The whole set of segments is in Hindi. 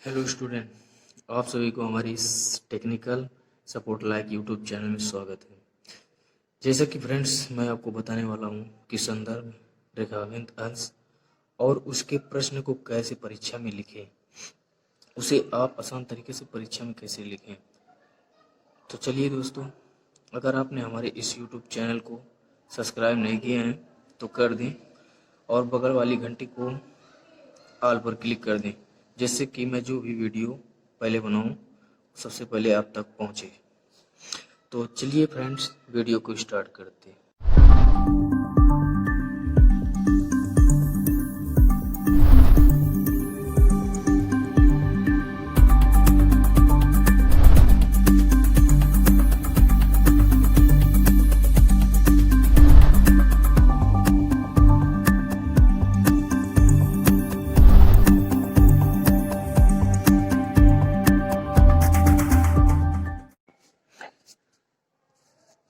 हेलो स्टूडेंट, आप सभी को हमारी इस technical support like YouTube channel में स्वागत है। जैसा कि फ्रेंड्स मैं आपको बताने वाला हूँ कि संदर्भ, रेखांकित अंश और उसके प्रश्न को कैसे परीक्षा में लिखें, उसे आप आसान तरीके से परीक्षा में कैसे लिखें। तो चलिए दोस्तों, अगर आपने हमारे इस यूट्यूब चैनल को सब्सक्राइब नहीं किए हैं तो कर दें और बगल वाली घंटी को ऑल पर क्लिक कर दें, जिससे कि मैं जो भी वीडियो पहले बनाऊं सबसे पहले आप तक पहुंचे। तो चलिए फ्रेंड्स, वीडियो को स्टार्ट करते हैं।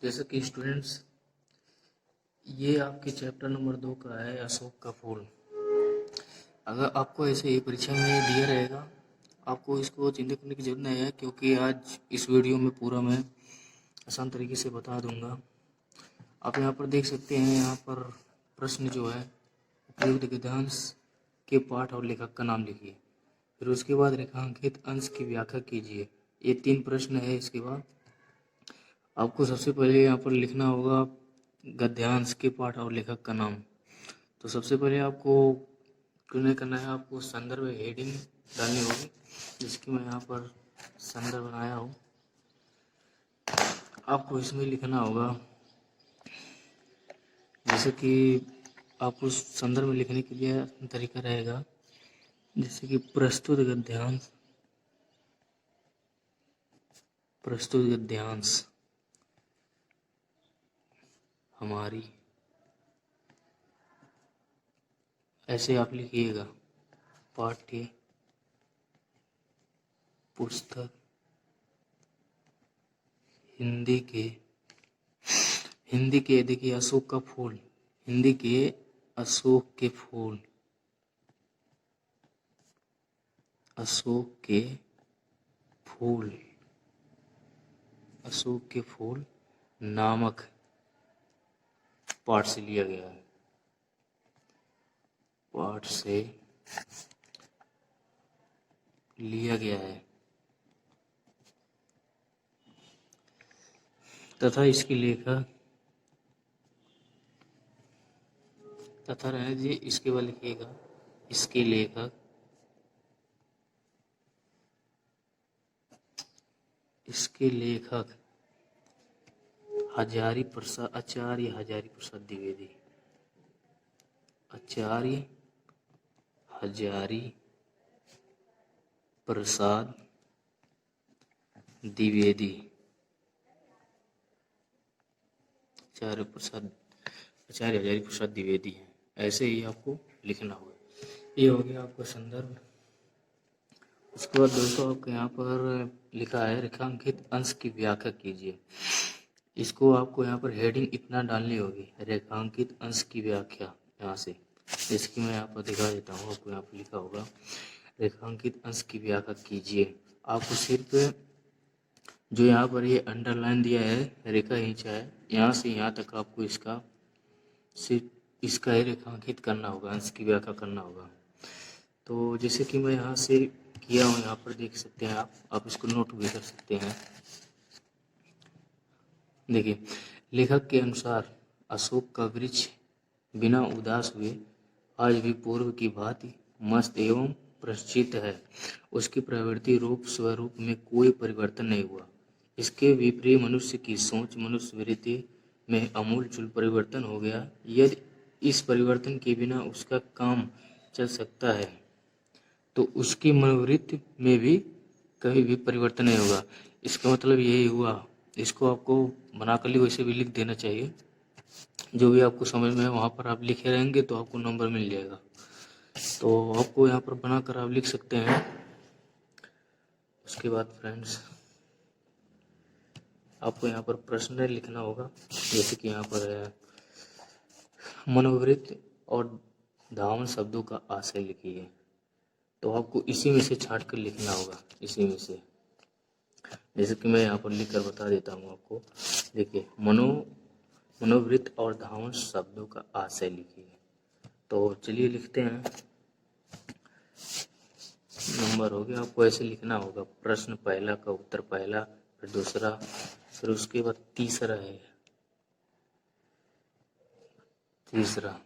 जैसे कि स्टूडेंट्स, ये आपके चैप्टर नंबर 2 का है अशोक का फूल। अगर आपको ऐसे ही परीक्षा में दिया रहेगा, आपको इसको चिंता करने की जरूरत नहीं है, क्योंकि आज इस वीडियो में पूरा मैं आसान तरीके से बता दूंगा। आप यहाँ पर देख सकते हैं, यहाँ पर प्रश्न जो है उपयुक्त गद्यांश के पाठ और लेखक का नाम लिखिए। फिर उसके बाद रेखांकित अंश की व्याख्या कीजिए। ये 3 प्रश्न है। इसके बाद आपको सबसे पहले यहाँ पर लिखना होगा गद्यांश के पाठ और लेखक का नाम। तो सबसे पहले आपको क्यों करना है, आपको संदर्भ हेडिंग डालनी होगी, जिसकी मैं यहाँ पर संदर्भ बनाया हूँ। आपको इसमें लिखना होगा, जैसे कि आपको संदर्भ में लिखने के लिए तरीका रहेगा, जैसे कि प्रस्तुत गद्यांश हमारी, ऐसे आप लिखिएगा। पाठ्य पुस्तक हिंदी के देखिए अशोक का फूल, हिंदी के अशोक के फूल, अशोक के फूल, अशोक के फूल नामक पाठ से लिया गया है। पाठ से लिया गया है तथा इसके लेखक तथा रहने दीजिए, इसके बाद लिखिएगा इसके लेखक आचार्य हजारी प्रसाद द्विवेदी, आचार्य हजारी प्रसाद द्विवेदी, आचार्य हजारी प्रसाद द्विवेदी है। ऐसे ही आपको लिखना होगा। ये हो गया आपका संदर्भ। उसके बाद दोस्तों आपको यहाँ पर लिखा है रेखांकित अंश की व्याख्या कीजिए। इसको आपको यहाँ पर हेडिंग इतना डालनी होगी, रेखांकित अंश की व्याख्या, यहाँ से, इसकी मैं यहाँ पर दिखा देता हूँ। आपको यहाँ पर लिखा होगा रेखांकित अंश की व्याख्या कीजिए। आपको सिर्फ जो यहाँ पर ये अंडरलाइन दिया है, रेखा खींचा है, यहाँ से यहाँ तक आपको इसका सिर्फ इसका ही रेखांकित करना होगा, अंश की व्याख्या करना होगा। तो जैसे कि मैं यहाँ से किया हूँ, यहाँ पर देख सकते हैं आप इसको नोट भी कर सकते हैं। देखिए, लेखक के अनुसार अशोक का वृक्ष बिना उदास हुए आज भी पूर्व की भांति मस्त एवं प्रश्चित है। उसकी प्रवृत्ति रूप स्वरूप में कोई परिवर्तन नहीं हुआ। इसके विपरीत मनुष्य की सोच, मनुष्य वृत्ति में आमूलचूल परिवर्तन हो गया। यदि इस परिवर्तन के बिना उसका काम चल सकता है तो उसकी मनोवृत्ति में भी कभी भी परिवर्तन नहीं होगा। इसका मतलब यही हुआ। इसको आपको बनाकर लिए वैसे भी लिख देना चाहिए। जो भी आपको समझ में है वहाँ पर आप लिखे रहेंगे तो आपको नंबर मिल जाएगा। तो आपको यहाँ पर बनाकर आप लिख सकते हैं। उसके बाद फ्रेंड्स आपको यहाँ पर प्रश्न लिखना होगा, जैसे कि यहाँ पर है मनोवृत्ति और धावन शब्दों का आशय लिखिए। तो आपको इसी में से छांट कर लिखना होगा, इसी में से। जैसे कि मैं यहाँ पर लिख कर बता देता हूँ आपको। देखिए, मनोवृत्त और धावन शब्दों का आशय लिखिए। तो चलिए लिखते हैं। नंबर हो गया, आपको ऐसे लिखना होगा। प्रश्न पहला का उत्तर पहला, फिर दूसरा, फिर उसके बाद तीसरा है, तीसरा,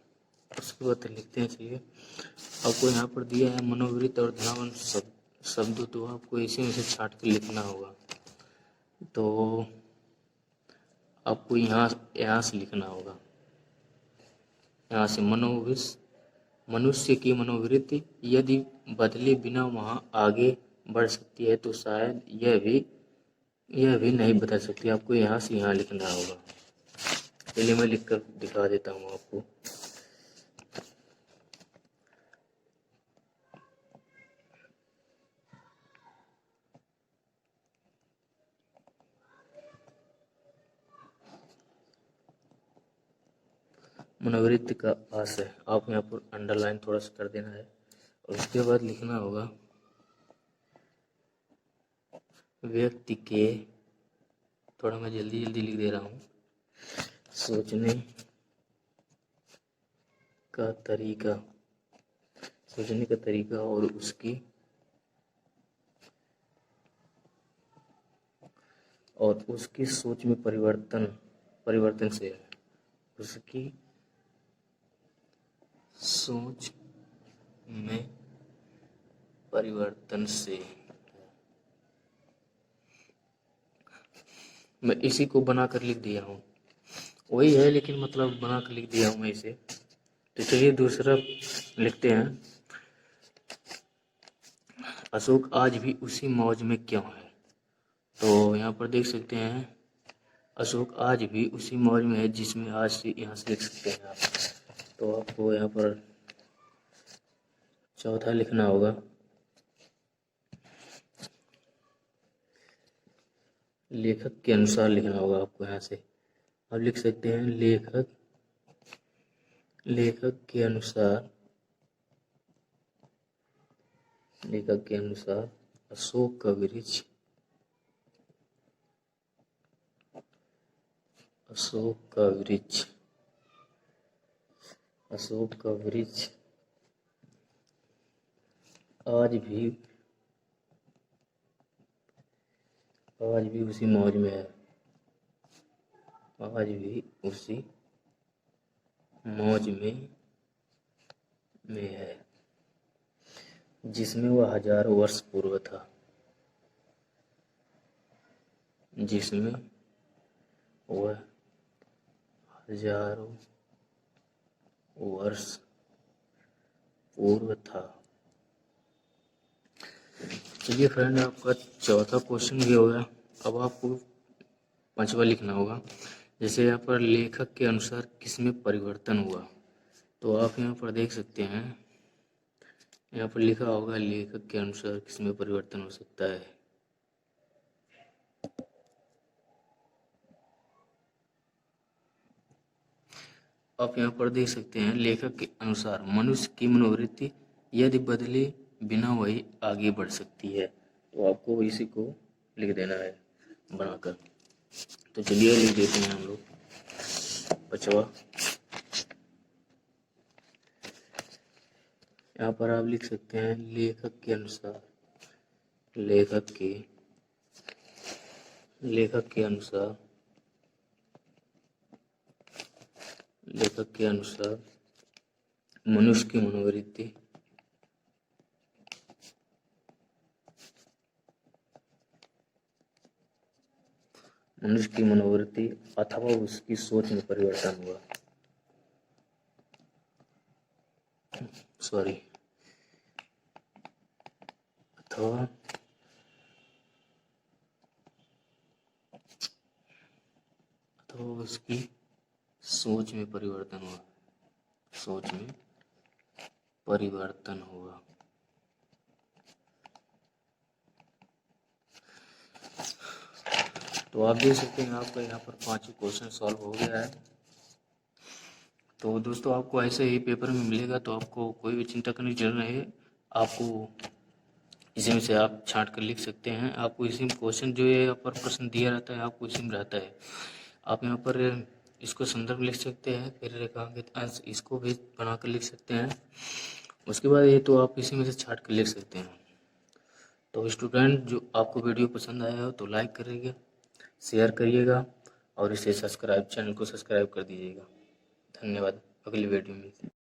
उसके बाद लिखते हैं। चलिए, आपको यहाँ पर दिया है मनोवृत्त और धावन शब्द, तो आपको इसी में से छांट के लिखना होगा। तो आपको यहाँ से लिखना होगा, यहाँ से मनुष्य की मनोवृत्ति यदि बदले बिना वहाँ आगे बढ़ सकती है तो शायद यह भी नहीं बदल सकती। आपको यहाँ से यहाँ लिखना होगा। चलिए मैं लिख कर दिखा देता हूँ आपको। मनोवृत्ति का आशय आप यहाँ पर अंडरलाइन थोड़ा सा कर देना है, और उसके बाद लिखना होगा व्यक्ति के, थोड़ा मैं जल्दी जल्दी लिख दे रहा हूँ, सोचने का तरीका, सोचने का तरीका और उसकी सोच में परिवर्तन से है, उसकी सोच में परिवर्तन से। मैं इसी को बनाकर लिख दिया हूँ, वही है लेकिन मतलब बनाकर लिख दिया हूँ मैं इसे। तो चलिए दूसरा लिखते हैं। अशोक आज भी उसी मौज में क्यों है? तो यहाँ पर देख सकते हैं, अशोक आज भी उसी मौज में है जिसमें आज से, यहाँ से लिख सकते हैं आप। तो आपको यहाँ पर चौथा लिखना होगा, लेखक के अनुसार लिखना होगा आपको। यहाँ से आप लिख सकते हैं लेखक के अनुसार अशोक का वृक्ष आज भी उसी मौज में है, आज भी उसी मौज में है जिसमें वह हजारों वर्ष पूर्व था, जिसमें वह हजारों वर्ष पूर्व था। चलिए फ्रेंड, आपका चौथा क्वेश्चन भी हो गया। अब आपको पांचवा लिखना होगा। जैसे यहाँ पर लेखक के अनुसार किसमें परिवर्तन हुआ, तो आप यहाँ पर देख सकते हैं, यहाँ पर लिखा होगा लेखक के अनुसार किसमें परिवर्तन हो सकता है। आप यहाँ पर देख सकते हैं, लेखक के अनुसार मनुष्य की मनोवृत्ति यदि बदले बिना वही आगे बढ़ सकती है। तो आपको इसी को लिख देना है बनाकर। तो चलिए लिख देते हैं हम लोग पांचवा। यहाँ पर आप लिख सकते हैं लेखक के अनुसार मनुष्य की मनोवृत्ति अथवा उसकी सोच में परिवर्तन हुआ। अथवा उसकी सोच में परिवर्तन हुआ। तो आप देख सकते हैं, आपका यहाँ पर 5 क्वेश्चन सॉल्व हो गया है। तो दोस्तों, आपको ऐसे ही पेपर में मिलेगा, तो आपको कोई भी चिंता करने की जरूरत नहीं है। आपको इसी में से आप छांट कर लिख सकते हैं। आपको इसी में क्वेश्चन जो है यहाँ पर प्रश्न दिया रहता है, आपको इसी में रहता है। आप यहाँ पर इसको संदर्भ लिख सकते हैं, फिर रेखांकित अंश इसको भी बना कर लिख सकते हैं। उसके बाद ये तो आप इसी में से छांट कर लिख सकते हैं। तो स्टूडेंट, जो आपको वीडियो पसंद आया हो तो लाइक करिएगा, शेयर करिएगा और इसे चैनल को सब्सक्राइब कर दीजिएगा। धन्यवाद। अगली वीडियो में